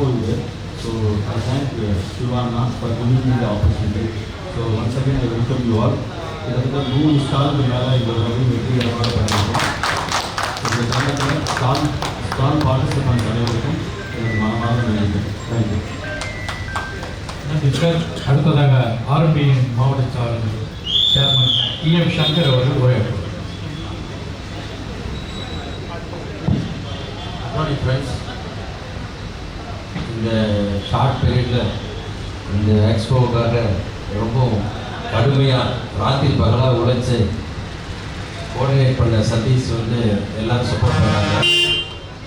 wonderful way. So I thank Shivana for giving me the opportunity. So once again I welcome you all. கிட்டத்தட்ட 3 ஸ்டாலுக்கு மேலே இவ்வளோ வெற்றிகரமாக பண்ணியிருக்கோம். இந்த காலத்தில் ஸ்டால் பார்ட்டிசிபென்ட்ஸ் அனைவருக்கும் எனக்கு மனமாக நன்றி. தேங்க்யூ. நன்றி சார். அடுத்ததாக ஆர்எம்பி மாவட்ட சேர்மன் EM சங்கர் அவர்கள் உரையாற்றுவார். Morning friends. இந்த ஷார்ட் பீரியடில் இந்த எக்ஸ்போவுக்காக ரொம்ப கடுமையாக ராத்திரி பகலாக உழைச்சி கோஆர்டினேட் பண்ண சதீஷ் எல்லோரும் சப்போர்ட் பண்ணாங்க.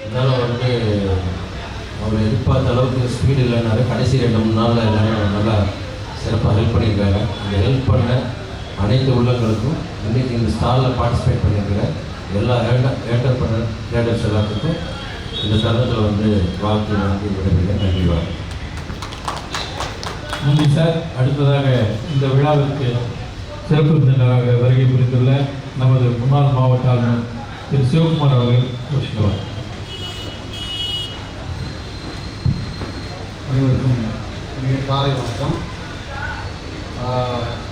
இருந்தாலும் அவர் எதிர்பார்த்த அளவுக்கு ஸ்பீடு இல்லைனாரு. கடைசி 2-3 நாளில் எல்லோரும் நல்லா சிறப்பாக ஹெல்ப் பண்ணியிருக்காங்க. இந்த ஹெல்ப் பண்ண அனைத்து உள்ளங்களுக்கும் இன்றைக்கி இந்த ஸ்டாலில் பார்ட்டிசிபேட் பண்ணியிருக்கிற எல்லா ஏண்டர்பிரனர் ட்ரேடர்ஸ் எல்லாத்துக்கும் இந்த தருணத்தில் வாழ்த்து விடுகிறேன். நன்றி. நன்றி சார். அடுத்ததாக இந்த விழாவிற்கு சிறப்பு விருந்தினராக வருகை புரிந்துள்ள நமது முன்னாள் மாவட்ட ஆளுநர் திரு சிவகுமார் அவர்கள் பேசுகிறார். அனைவருக்கும் காலை வணக்கம்.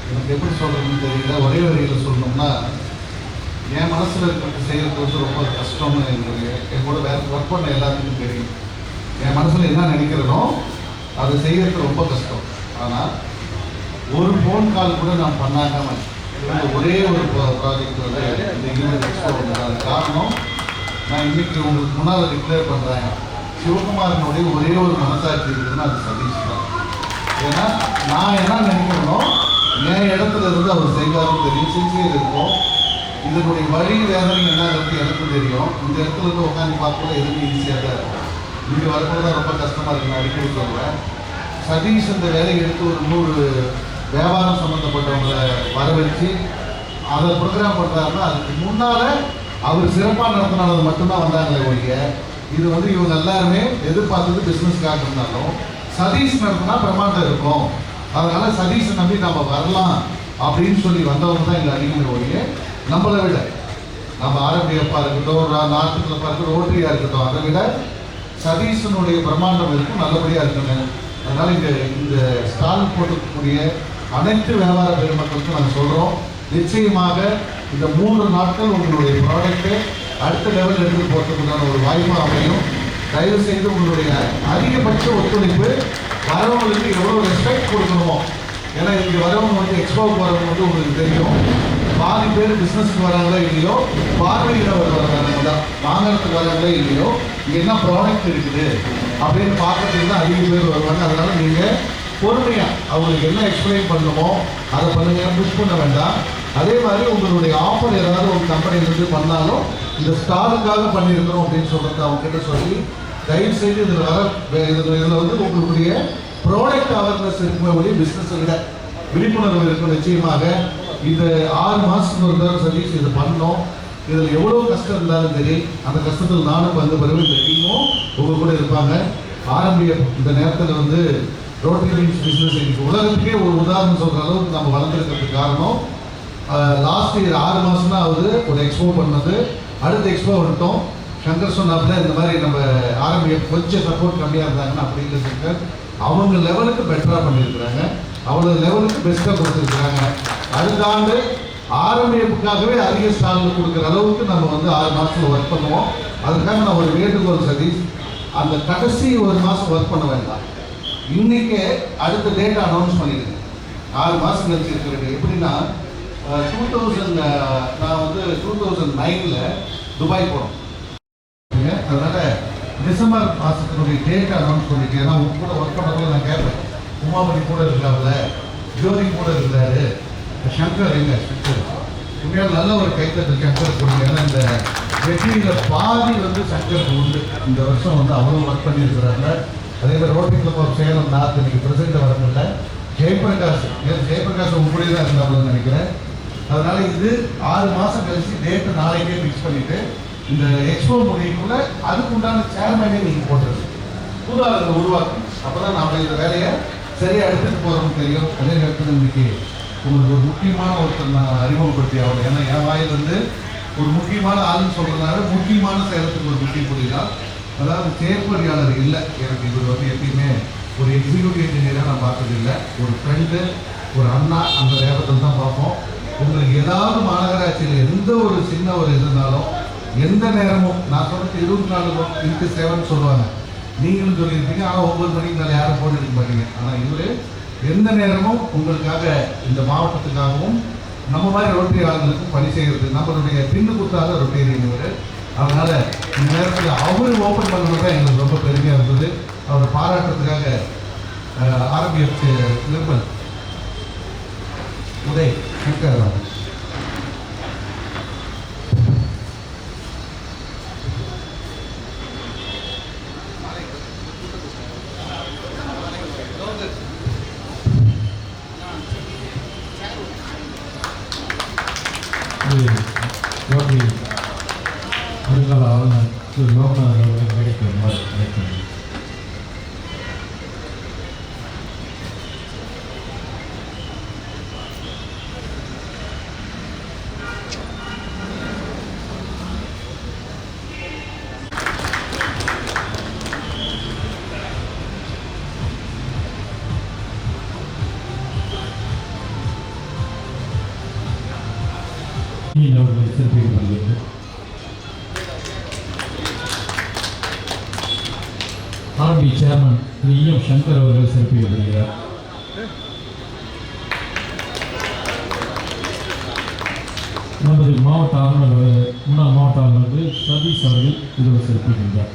எனக்கு எப்படி சொல்கிறதுன்னு தெரியல. ஒரே வரியில் சொல்லணும்னா, என் மனசில் இருக்கிறது செய்கிறது ரொம்ப கஷ்டம்னு எங்களுக்கு என் கூட ஒர்க் பண்ண எல்லாத்துக்கும் தெரியும். என் மனசில் என்ன நினைக்கிறனோ அது செய்கிறது ரொம்ப கஷ்டம். ஆனால் ஒரு ஃபோன் கால் கூட நான் பண்ணாமல் ஒரே ஒரு ப்ராஜெக்ட் இந்த யூனிட் எக்ஸ்போ அது காரணம் நான் இன்றைக்கி உங்களுக்கு முன்னால் டிக்ளேர் பண்ணுறேன். சிவகுமாரனுடைய ஒரே ஒரு மனசாட்சி இருக்குதுன்னா அது சதீஷ் தான். ஏன்னா நான் என்ன நினைக்கிறேனோ என் இடத்துல இருந்து அவர் செய்வாரும் தெரியும், சின்சியர் இருக்கும். இதனுடைய வழி வேதனை என்னங்கிறது எனக்கும் தெரியும். இந்த இடத்துல இருந்து உட்காந்து பார்க்கல எதுவுமே ஈஸியாக தான் இருக்கும். இங்கே வரப்போ தான் ரொம்ப கஷ்டமாக இருக்குது. நான் அடிக்கடி சொல்லுவேன், சதீஷ் இந்த வேலையை எடுத்து ஒரு 100 வியாபாரம் சம்மந்தப்பட்டவங்களை வர வச்சு அதை ப்ரோக்ராம் பண்ணுறாருன்னா அதுக்கு முன்னால் அவர் சிறப்பாக நடத்தினால மட்டும்தான் வந்தாங்களே ஒழிய இது இவங்க எல்லாருமே எதிர்பார்த்தது பிஸ்னஸ்க்காக இருந்தாலும் சதீஷ் நடத்தினா பிரமாண்டம் இருக்கும். அதனால் சதீஷை நம்பி நம்ம வரலாம் அப்படின்னு சொல்லி வந்தவங்க தான் இங்கே அதிகமே ஒழிய நம்மளை விட நம்ம ஆரம்பியப்பா இருக்கட்டும், நார்த்து கிளப்பாக இருக்கட்டும், ரோட்டரியாக இருக்கட்டும், அதை விட சதீஷனுடைய பிரமாண்டம் இருக்கும், நல்லபடியாக இருக்கணும். அதனால் இந்த ஸ்டால் போட்டுக்கூடிய அனைத்து வியாபார பெருமக்களுக்கும் நாங்கள் சொல்கிறோம், நிச்சயமாக இந்த 3 நாட்கள் உங்களுடைய ப்ராடக்ட்டு அடுத்த லெவலில் எடுத்து போகிறதுக்குண்டான ஒரு வாய்ப்பாக அமையும். தயவுசெய்து உங்களுடைய அதிகபட்ச ஒத்துழைப்பு வரவங்களுக்கு எவ்வளோ ரெஸ்பெக்ட் கொடுக்கணுமோ. ஏன்னா இங்கே வரவங்க எக்ஸ்போவுக்கு வரவங்க உங்களுக்கு தெரியும், பாதி பேர் பிஸ்னஸ்க்கு வராங்களோ இல்லையோ, பார்வையிடவர் வர்றாங்க தான், வாங்குறதுக்கு வராங்களோ இல்லையோ, இங்கே என்ன ப்ராடக்ட் இருக்குது அப்படின்னு பார்க்கறதுக்கு தான் அதிக பேர் வருவாங்க. அதனால் நீங்கள் பொறுமையாக அவங்களுக்கு என்ன எக்ஸ்பிளைன் பண்ணணுமோ அதை பண்ணுங்கள், புஷ் பண்ண வேண்டாம். அதே மாதிரி உங்களுடைய ஆஃபர் ஏதாவது ஒரு கம்பெனிலேருந்து பண்ணாலும் இந்த ஸ்டாலுக்காக பண்ணியிருக்கிறோம் அப்படின்னு சொல்கிறத அவங்ககிட்ட சொல்லி தயவுசெய்து இதில் உங்களுடைய ப்ராடக்ட் அவேர்னஸ் இருக்குமே ஒழிய பிஸ்னஸை விட விழிப்புணர்வு இருக்கும். நிச்சயமாக இது 6 மாதத்துக்கு ஒரு தடவை சதீஷ் இது பண்ணோம். இதில் எவ்வளோ கஷ்டம் இருந்தாலும் சரி, அந்த கஷ்டத்தில் நானும் வந்த பிறகு இந்த டீமும் உங்கள் கூட இருப்பாங்க. ஆரம்பிய இந்த நேரத்தில் ரோட்டரி பிஸ்னஸ் இன்னைக்கு உலகத்துக்கே ஒரு உதாரணம் சொல்கிற அளவுக்கு நம்ம வளர்ந்துருக்கிறதுக்கு காரணம் லாஸ்ட் இயர் 6 மாதம் தான் ஆகுது ஒரு எக்ஸ்போ பண்ணது. அடுத்த எக்ஸ்போ வந்துட்டோம். சங்கர் சொன்னாப்புல இந்த மாதிரி நம்ம ஆரம்பிய கொஞ்சம் சப்போர்ட் கம்மியாக இருந்தாங்கன்னா அப்படிங்கிற சங்கர் அவங்க லெவலுக்கு பெட்டராக பண்ணியிருக்கிறாங்க, அவ்வளோ லெவலுக்கு பெஸ்ட்டாக கொடுத்துருக்குறாங்க. அடுத்த ஆண்டு ஆரம்பிப்புக்காகவே அதிக ஸ்டாலில் கொடுக்குற அளவுக்கு நம்ம 6 மாதத்தில் ஒர்க் பண்ணுவோம். அதுக்காக நான் ஒரு வேண்டுகோள் சதீஷ், அந்த கடைசி 1 மாதம் ஒர்க் பண்ண வேண்டாம், இன்றைக்கே அடுத்த டேட்டை அனௌன்ஸ் பண்ணிடுங்க. 6 மாதம் கழிச்சு இருக்கிறது எப்படின்னா 2000 நான் 2009 துபாய் போனோம். அதனால் டிசம்பர் மாதத்தினுடைய டேட்டை அனௌன்ஸ் பண்ணிட்டு, ஏன்னா உங்க கூட ஒர்க் பண்ணுறதுல நான் கேட்பேன், உமாபதி கூட இருக்காப்புல, ஜோதி கூட இருந்தார், சங்கர் எங்க சங்கர் உண்மையாக நல்ல ஒரு கைத்தட்டு சங்கர் கொடுங்க. ஏன்னா இந்த வெற்றியில் பாதி சங்கருக்கு உண்டு. இந்த வருஷம் அவ்வளோ ஒர்க் பண்ணியிருக்கிறாங்க. அதே மாதிரி rotary club of Salem north இன்னைக்கு பிரசிடென்ட் வர முடியல, ஜெயபிரகாஷ் உங்களுடைய தான் இருந்தாங்கன்னு நினைக்கிறேன். அதனால் இது 6 மாதம் கழிச்சு டேட்டு நாளைக்கே ஃபிக்ஸ் பண்ணிவிட்டு இந்த எக்ஸ்போ முடியக்குள்ள அதுக்குண்டான சேர்மேனே நீங்கள் போட்டுருது, புது ஆளுங்களை உருவாக்கணும். அப்போ தான் நம்ம இந்த வேலையை சரியாக எடுத்துகிட்டு போகிறோம்னு தெரியும். அதே நேரத்தில் இன்னைக்கு உங்களுக்கு ஒரு முக்கியமான ஒருத்தர் நான் அறிமுகப்படுத்தி ஆகணும். ஏன்னா என் வாயிலிருந்து ஒரு முக்கியமான ஆளுன்னு சொல்கிறதுனால முக்கியமான சேலத்துக்கு ஒரு முக்கியம் புரியுதான். அதாவது செயற்பொறியாளர் இல்லை. எனக்கு இவர் வந்து எப்பயுமே ஒரு எக்ஸிக்யூட்டிவ் இன்ஜினியராக நான் பார்த்ததில்லை. ஒரு ஃப்ரெண்டு, ஒரு அண்ணா, அந்த வேகத்தில் தான் பார்ப்போம். உங்களுக்கு ஏதாவது மாநகராட்சியில் எந்த ஒரு சின்ன ஒரு இது இருந்தாலும் எந்த நேரமும் நான் சொல்லிட்டு 24x7 சொல்லுவாங்க. நீங்களும் சொல்லியிருப்பீங்க. ஆனால் 9 மணிக்கு மேலே யாரும் போன் எடுக்க மாட்டீங்க. ஆனால் இவர் எந்த நேரமும் உங்களுக்காக, இந்த மாவட்டத்துக்காகவும் நம்ம மாதிரி ரோட்டரி ஆளுங்களுக்கும் பணி செய்கிறது. நம்மளுடைய பின்னு குத்தாத ரொட்டேரியன் இவர். அதனால் இந்த நேரத்தில் அவர் ஓப்பன் பண்ணது தான் எங்களுக்கு ரொம்ப பெருமையாக இருந்தது. அவரை பாராட்டுறதுக்காக RBF நிர்மல் உதய் சங்கர் ரோட்டரி வருங்கால ஆளுநர் திரு லோகநாதன் அவர்கள் மேடைக்கு வருமாறு அழைக்கிறேன். அவர்கள் சிறப்பிக்கப்படுகிறது. RB சேர்மன் திரு EM சங்கர் அவர்கள் சிறப்பிக்கப்படுகிறார். நமது மாவட்ட ஆளுநர், முன்னாள் மாவட்ட ஆளுநர் சதீஷ் அவர்கள் இதில் சிறப்பிக்கின்றார்.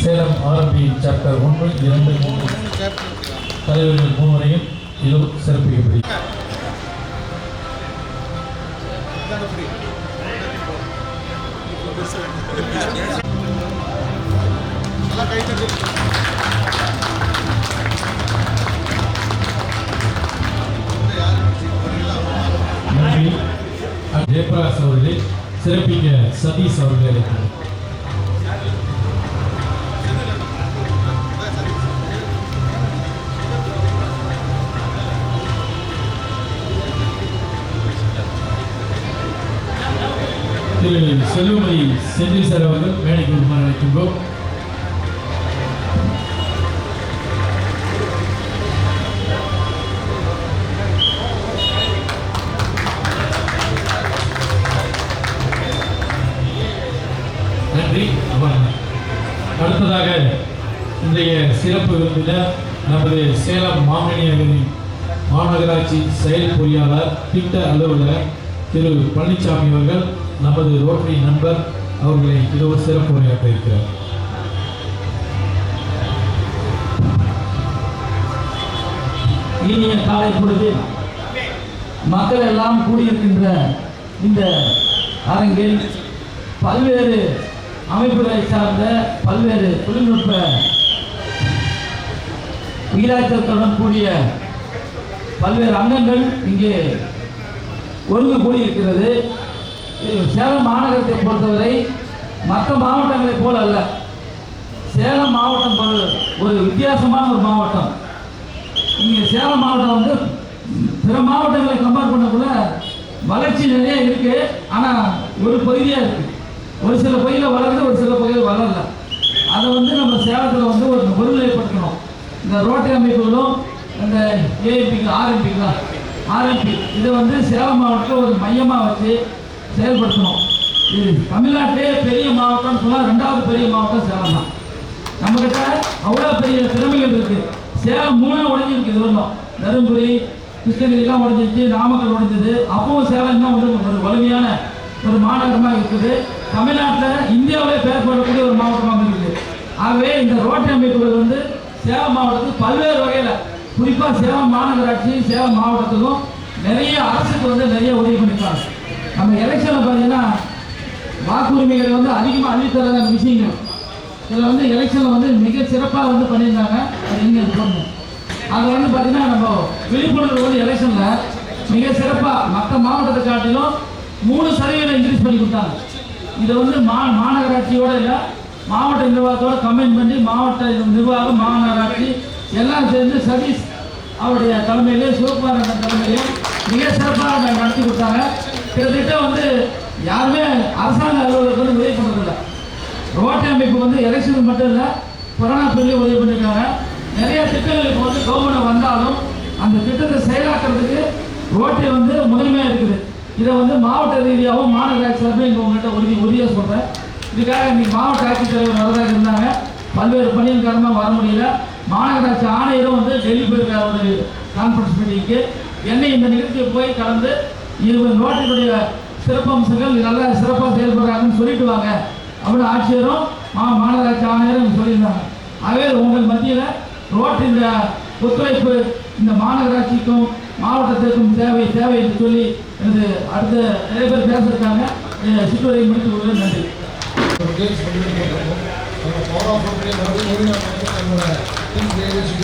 சேலம் RB சாப்டர் 1, 2, 3 தலைவர்கள் 3 வரையும் இது சிறப்பிக்கப்படுகிறது. நன்றி. ஜெயபிரகாஷ் அவர்களே சிறப்பிக்க சதீஷ் அவர்களை அழைக்கிறார். திரு செல்வமணி செந்தில் சார் அவர்கள் மேடைக்கு வருமாறு அழைக்கின்றோம். நன்றி. அடுத்ததாக இன்றைய சிறப்பு விருந்தினர் நமது சேலம் மாநகராட்சி செயல் பொறியாளர் திட்ட அலுவலர் திரு பழனிசாமி அவர்கள், நமது ரோட்டரி நண்பர், அவர்களை இது ஒரு சிறப்பு உரையாற்ற இருக்கிறார். இனிய காலை பொழுது மக்கள் எல்லாம் கூடியிருக்கின்ற இந்த அரங்கில் பல்வேறு அமைப்புகளை சார்ந்த பல்வேறு தொழில்நுட்ப விகிதாச்சாரத்துடன் கூடிய பல்வேறு அங்கங்கள் இங்கே ஒழுங்கு கூடியிருக்கிறது. சேலம் மாநகரத்தை பொறுத்தவரை மற்ற மாவட்டங்களைப் போல் அல்ல. சேலம் மாவட்டம் ஒரு வித்தியாசமான ஒரு மாவட்டம். இங்கே சேலம் மாவட்டம் வந்து பிற மாவட்டங்களை கம்பேர் பண்ணக்குள்ள வளர்ச்சி நிறைய இருக்கு. ஆனால் ஒரு பகுதியாக இருக்கு. ஒரு சில பகுதியில் வளருது, ஒரு சில பகுதியில் வளரல. அதை வந்து நம்ம சேலத்தில் வந்து ஒரு ஒருநிலைப்படுத்தணும். இந்த ரோட்டரி அமைப்புகளும் இந்த ஆர்எம்பி இதை வந்து சேலம் மாவட்டத்தில் ஒரு மையமாக வச்சு செயல்படுத்தணும். இது தமிழ்நாட்டிலே பெரிய மாவட்டம்னு சொன்னால் 2வது பெரிய மாவட்டம் சேலம் தான். நம்மக்கிட்ட அவ்வளோ பெரிய திறமைகள் இருக்குது. சேலம் 3 உடைஞ்சிருக்கு. இது வரணும் தருமபுரி, கிருஷ்ணகிரிலாம் உடைஞ்சிச்சு, நாமக்கல் உடைஞ்சது. அப்பவும் சேலம் தான் வந்து ஒரு வலிமையான ஒரு மாநகரமாக இருக்குது. தமிழ்நாட்டில் இந்தியாவிலே பெயர் போடக்கூடிய ஒரு மாவட்டமாக இருக்குது. ஆகவே இந்த ரோட்டரி அமைப்புகள் வந்து சேலம் மாவட்டத்துக்கு பல்வேறு வகையில், குறிப்பாக சேலம் மாநகராட்சி சேலம் மாவட்டத்துக்கும் நிறைய அரசுக்கு வந்து நிறைய உதவி பண்ணியிருக்காங்க. நம்ம எலெக்ஷனில் பார்த்தீங்கன்னா வாக்குரிமைகளை வந்து அதிகமாக அள்ளித்தர விஷயங்கள் இதில் வந்து எலெக்ஷனில் வந்து மிக சிறப்பாக வந்து பண்ணியிருந்தாங்க. அது எங்கே இருக்கணும் அதை வந்து பார்த்தீங்கன்னா நம்ம விழிப்புணர்வு வந்து எலெக்ஷனில் மிக சிறப்பாக மற்ற மாவட்டத்தை காட்டிலும் 3% இன்க்ரீஸ் பண்ணி கொடுத்தாங்க. இதை வந்து மாநகராட்சியோட இல்லை, மாவட்ட நிர்வாகத்தோடு கம்பைன் பண்ணி மாவட்ட நிர்வாகம், மாநகராட்சி எல்லாம் சேர்ந்து சதீஷ் அவருடைய தலைமையிலையும் சிவகுமார் அண்ணன் தலைமையிலையும் மிக சிறப்பாக நடத்தி கொடுத்தாங்க. கிட்டத்தட்ட வந்து யாருமே அரசாங்க அலுவலருக்கு வந்து உதவி பண்ணுறதில்லை. ரோட்டை அமைப்பு வந்து எலெக்ஷன் மட்டும் இல்லை, கொரோனா பிள்ளையும் உதவி பண்ணியிருக்காங்க. நிறைய திட்டங்கள் இப்போ வந்து கவர்மெண்ட் வந்தாலும் அந்த திட்டத்தை செயலாக்குறதுக்கு ரோட்டை வந்து முதன்மையாக இருக்குது. இதை வந்து மாவட்ட ரீதியாகவும் மாநகராட்சி சார்பில் இங்கே உங்கள்கிட்ட உறுதியாக சொல்கிறேன். இதுக்காக இன்னைக்கு மாவட்ட ஆட்சித்தலைவர் வரதாக இருந்தாங்க. பல்வேறு பணியின் காரணமாக வர முடியல. மாநகராட்சி ஆணையரும் வந்து டெல்லி போயிருக்கார் ஒரு கான்ஃபரன்ஸ் மீட்டிங்க்கு. என்னை இந்த நிகழ்ச்சியை போய் கலந்து இது ரோட்டினுடைய சிறப்பம்சங்கள் நல்லா சிறப்பாக செயல்படுறாங்கன்னு சொல்லிட்டு வாங்க அப்படின்னு ஆட்சியரும் மாநகராட்சி ஆணையரும் சொல்லியிருந்தாங்க. ஆகவே உங்கள் மத்தியில் ரோட் இந்த ஒத்துழைப்பு இந்த மாநகராட்சிக்கும் மாவட்டத்திற்கும் தேவை என்று சொல்லி எனது அடுத்த நிறைய பேர் பேசியிருக்காங்க. சிற்றுரையை முடித்துக் கொள்வது நன்றி.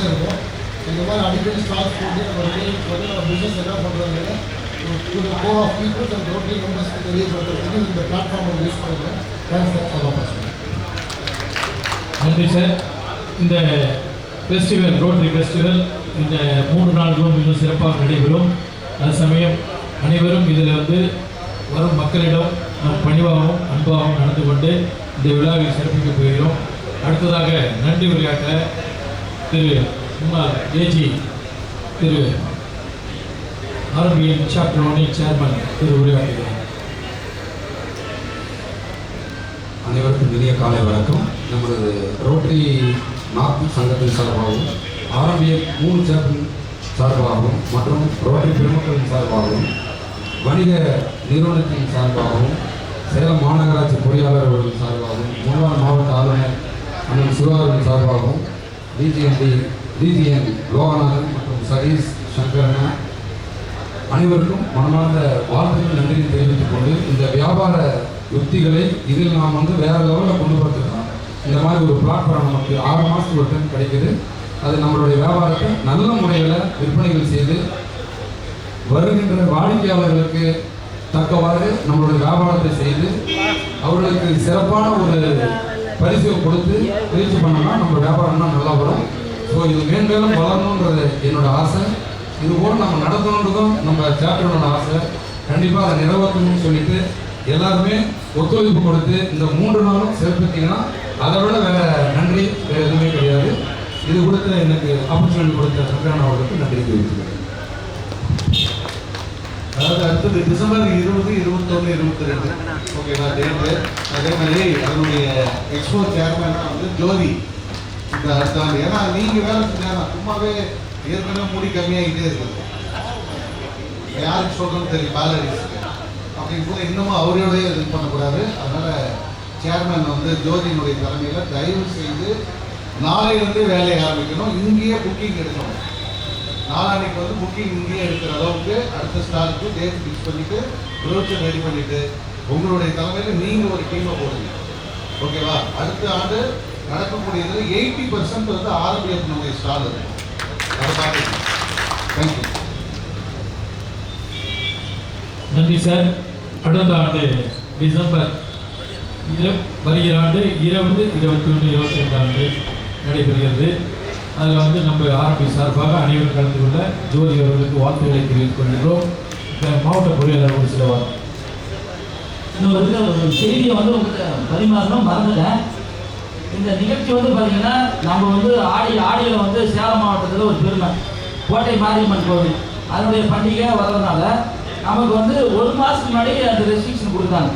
இருக்கும். இந்த மாதிரி அடிக்கடி ஸ்டாக்ஸ் போட்டு நம்ம பிஸ்னஸ் என்ன பண்ணுறாங்க core of peoples and Rotary மெம்பர்ஸ்க்கு தெரியப்படுத்துறதுக்கு இந்த பிளாட்ஃபார்மை யூஸ் பண்ணுறேன். நன்றி சார். இந்த ஃபெஸ்டிவல் ரோட்டரி ஃபெஸ்டிவல் இந்த 3 நாட்களும் மிகவும் சிறப்பாக நடைபெறும். அது சமயம் அனைவரும் இதில் வந்து வரும் மக்களிடம் நம் பணிவாகவும் அன்பாகவும் நடந்து கொண்டு இந்த விழாவை சிறப்பிக்க போகிறோம். அடுத்ததாக நன்றி உரையாற்ற திரு முன்னாள் ஏஜி திரு ஆர்பிஎன் சாப்டர் சேர்மன் திரு உரையாற்றுகிறார். அனைவருக்கும் இனிய காலை வணக்கம். நமது ரோட்டரி நார்த் சங்கத்தின் சார்பாகவும் ஆரம்பிய 3 சேப்பன் சார்பாகவும் மற்றும் ரோட்டரி பெருமக்களின் சார்பாகவும் வணிக நிறுவனத்தின் சார்பாகவும் சேலம் மாநகராட்சி பொறியாளர்களின் சார்பாகவும் முன்னாள் மாவட்ட ஆளுநர் அண்ணன் சிவாவின் சார்பாகவும் டிஜிஎன் லோகநாதன் மற்றும் சதீஷ் சங்கரன் அனைவருக்கும் மனமார்ந்த வாழ்த்துக்கள் நன்றி தெரிவித்துக் கொண்டு இந்த வியாபார யுக்திகளை இதில் நாம் வந்து வேறு லெவலில் கொண்டு வரதுக்கலாம். இந்த மாதிரி ஒரு பிளாட்ஃபார்ம் நமக்கு 6 மாதத்துக்கு ஒரு டைம் கிடைக்குது. அது நம்மளுடைய வியாபாரத்தை நல்ல முறையில் விற்பனைகள் செய்து வருகின்ற வாடிக்கையாளர்களுக்கு தக்கவாறு நம்மளுடைய வியாபாரத்தை செய்து அவர்களுக்கு சிறப்பான ஒரு பரிசு கொடுத்து பயிற்சி பண்ணோம்னா நம்ம வியாபாரம்னா நல்லா வரும். ஸோ இது மேன்மேலும் வளரணுன்றது என்னோட ஆசை. இது போல நம்ம நடத்தணுன்றதும் நம்ம சாப்டரோட ஆசை. கண்டிப்பாக அதை நிறைவேற்றணும்னு சொல்லிட்டு எல்லாருமே ஒத்துழைப்பு கொடுத்து இந்த 3 நாளும் சிறப்பித்தீங்கன்னா அதை விட வேற நன்றி வேறு எதுவுமே கிடையாது. இது கொடுத்த எனக்கு ஆப்பர்ச்சுனிட்டி கொடுத்த சங்கரன் அவர்களுக்கு நன்றி தெரிவித்துக்கிறேன். அதாவது அடுத்தது டிசம்பர் 20, 21, 22 ஓகேவா டேட்டு. அதே மாதிரி அதனுடைய எக்ஸ்போ சேர்மேன் வந்து ஜோதி இந்த அடுத்த ஆண்டு. ஏன்னா நீங்கள் வேலை செஞ்சாங்க சும்மாவே ஏற்கனவே முடி கம்மியாகிட்டே இருக்குது. யாருக்கு சொல்கிறோன்னு தெரியும் பேலரிஸ்க்கு அப்படிங்கும் போது இன்னமும் அவரோடய இது பண்ணக்கூடாது. அதனால் சேர்மேன் வந்து ஜோதியினுடைய தலைமையில் தயவு செய்து நாளையிலேருந்து வேலையை ஆரம்பிக்கணும். இங்கேயே புக்கிங் எடுக்கணும். நாளான்னைக்கு வந்து புக்கிங் இங்கேயே எடுக்கிற அளவுக்கு அடுத்த ஸ்டாருக்கு டேட் ஃபிக்ஸ் பண்ணிவிட்டு ப்ரௌச்சர் ரெடி பண்ணிவிட்டு உங்களுடைய தலைமையில் நீங்கள் ஒரு டீமை போடுங்க. ஓகேவா? அடுத்த ஆண்டு நடக்கக்கூடியது 80% வந்து ஆர்பிஎஃப்னுடைய ஸ்டால் இருக்கும். அதை பார்த்துக்கணும். தேங்க்யூ. நன்றி சார். அடுத்த ஆண்டு டிசம்பர் வருகிற ஆண்டு 20, 21, 22 ஆண்டு நடைபெறுகிறது. அதில் வந்து நம்ம ஆரம்பி சார்பாக அனைவரும் கலந்து கொள்ள ஜோதி அவர்களுக்கு வாழ்த்துக்களை தெரிவித்துக் கொள்கிறோம். மாவட்ட பொறியாளர் ஒரு சில வார்த்தை. இன்னொரு ஒரு செய்தியை வந்து உங்களுக்கு பரிமாறணும் மறந்துட்டேன். இந்த நிகழ்ச்சி வந்து பார்த்தீங்கன்னா நம்ம வந்து ஆடியில் வந்து சேலம் மாவட்டத்தில் ஒரு பெருமை கோட்டை மாரியம்மன் கோவில் அதனுடைய பண்டிகை வர்றதுனால நமக்கு வந்து 1 மாதத்துக்கு முன்னாடி அந்த ரெஸ்ட்ரிக்ஷன் கொடுத்தாங்க,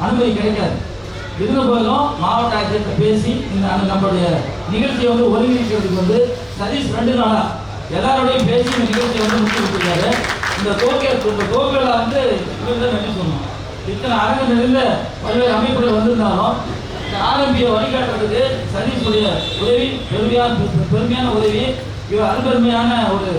அனுமதி கிடைக்காது. இருந்த போதிலும் மாவட்ட ஆட்சியர்கிட்ட பேசி இந்த நம்மளுடைய நிகழ்ச்சியை வந்து ஒருங்கிணைக்கிறதுக்கு வந்து சதீஷ் 2 நாளாக எல்லாரோடையும் பேசி இந்த நிகழ்ச்சியை வந்து முடிச்சு கொடுத்துருக்காரு. இந்த கோவில வந்து இவங்க நன்றி சொல்லணும். இத்தனை அரங்கு நிறைந்த பல்வேறு அமைப்புகள் வந்திருந்தாலும் இந்த ஆரம்பியை வழிகாட்டுறதுக்கு சதீஷுடைய உதவி பெருமையான உதவி. இவர் அன்பெருமையான ஒரு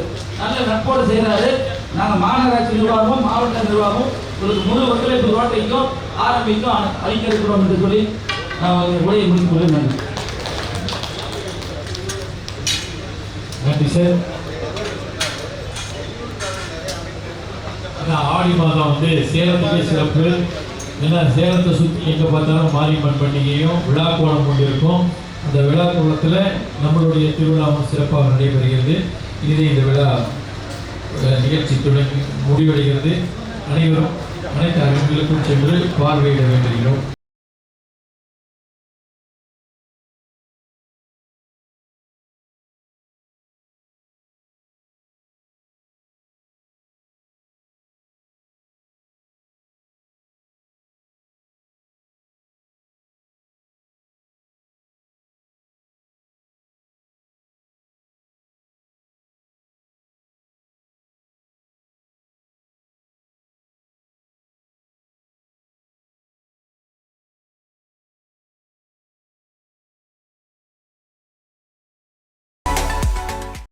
நல்ல நட்போடு செய்கிறாரு. நாங்கள் மாநகராட்சி நிர்வாகமும் மாவட்ட நிர்வாகமும் உங்களுக்கு முழு ஒத்துழைப்பு ரோட்டைக்கும் ஆரம்பிக்கும் அளிக்க இருக்கிறோம் என்று சொல்லி நான் உரையை முடித்துக் நன்றி. நன்றி சார். ஆடி மாதம் வந்து சேலத்துக்கே சிறப்பு. ஏன்னா சேலத்தை சுற்றி எங்கே பார்த்தாலும் மாரியம்மன் பண்டிகையும் விழா கோலம் கொண்டு இருக்கும். அந்த விழா கோலத்தில் நம்மளுடைய திருவிழாவும் சிறப்பாக நடைபெறுகிறது. இனிதே இந்த விழா நிகழ்ச்சி தொடங்கி முடிவடைகிறது. அனைவரும் அனைத்து அரங்குகளுக்கும் சென்று பார்வையிட வேண்டுகிறோம்.